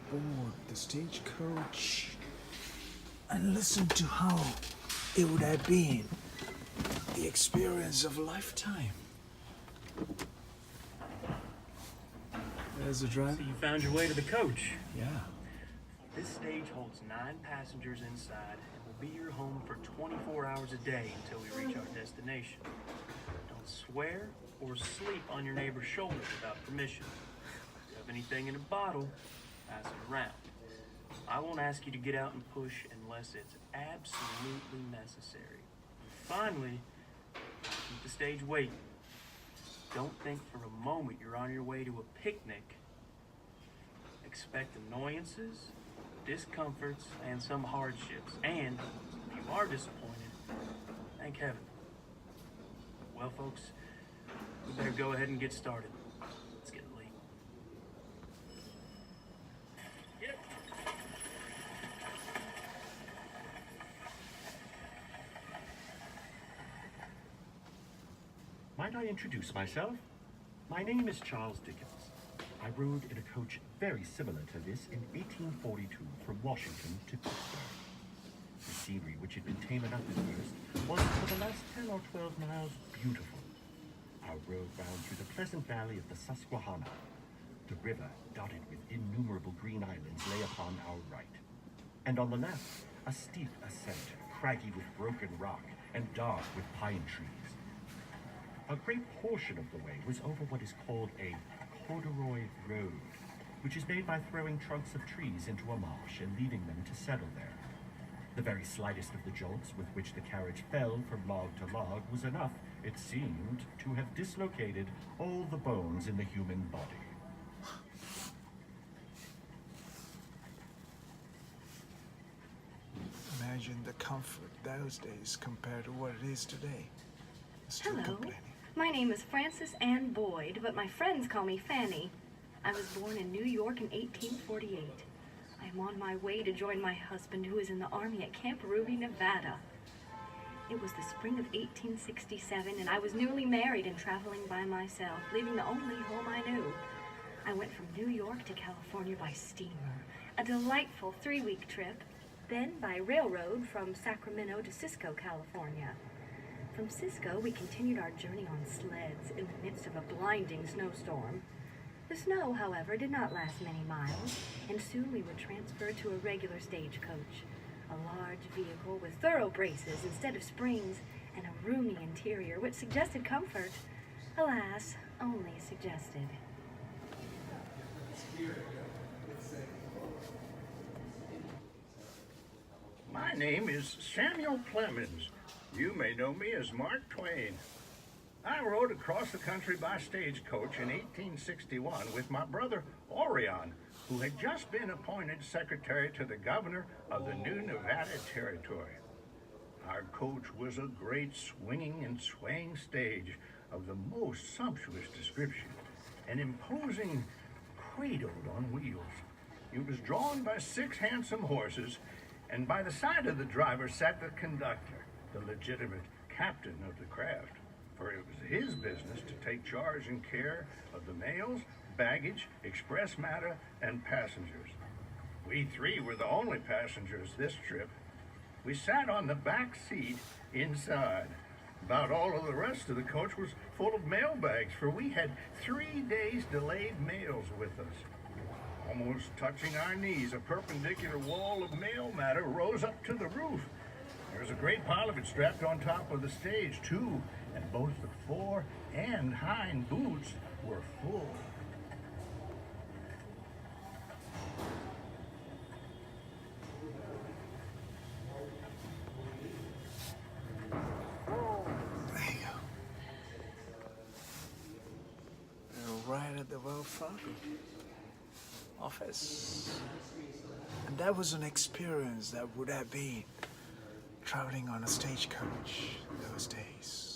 aboard the stagecoach and listen to how it would have been the experience of a lifetime. There's the driver. So you found your way to the coach. Yeah. This stage holds 9 passengers inside and will be your home for 24 hours a day until we reach our destination. Don't swear or sleep on your neighbor's shoulder without permission. If you have anything in a bottle, pass it around. I won't ask you to get out and push unless it's absolutely necessary. And finally, keep the stage waiting. Don't think for a moment you're on your way to a picnic. Expect annoyances, discomforts, and some hardships. And if you are disappointed, thank heaven. Well, folks, we better go ahead and get started. It's getting late. Get up. Might I introduce myself? My name is Charles Dickens. I rode in a coach very similar to this in 1842 from Washington to Pittsburgh. The scenery, which had been tame enough at first, was for the last 10 or 12 miles beautiful. Our road wound through the pleasant valley of the Susquehanna. The river, dotted with innumerable green islands, lay upon our right. And on the left, a steep ascent, craggy with broken rock and dark with pine trees. A great portion of the way was over what is called a corduroy road, which is made by throwing trunks of trees into a marsh and leaving them to settle there. The very slightest of the jolts with which the carriage fell from log to log was enough, it seemed, to have dislocated all the bones in the human body. Imagine the comfort those days compared to what it is today. Still Hello. complaining. My name is Frances Ann Boyd, but my friends call me Fanny. I was born in New York in 1848. I am on my way to join my husband, who is in the Army at Camp Ruby, Nevada. It was the spring of 1867, and I was newly married and traveling by myself, leaving the only home I knew. I went from New York to California by steamer, a delightful 3-week trip, then by railroad from Sacramento to Cisco, California. From Cisco, we continued our journey on sleds in the midst of a blinding snowstorm. The snow, however, did not last many miles, and soon we were transferred to a regular stagecoach, a large vehicle with thorough braces instead of springs and a roomy interior which suggested comfort. Alas, only suggested. My name is Samuel Clemens. You may know me as Mark Twain. I rode across the country by stagecoach in 1861 with my brother Orion, who had just been appointed secretary to the governor of the new Nevada territory. Our coach was a great swinging and swaying stage of the most sumptuous description, an imposing cradled on wheels. It was drawn by 6 handsome horses, and by the side of the driver sat the conductor, the legitimate captain of the craft, for it was his business to take charge and care of the mails, baggage, express matter, and passengers. We 3 were the only passengers this trip. We sat on the back seat inside. About all of the rest of the coach was full of mail bags, for we had 3 days delayed mails with us. Almost touching our knees, a perpendicular wall of mail matter rose up to the roof. There was a great pile of it strapped on top of the stage, too, and both the fore and hind boots were full. There you go. We're right at the Wells Fargo office. And that was an experience that would have been traveling on a stagecoach those days.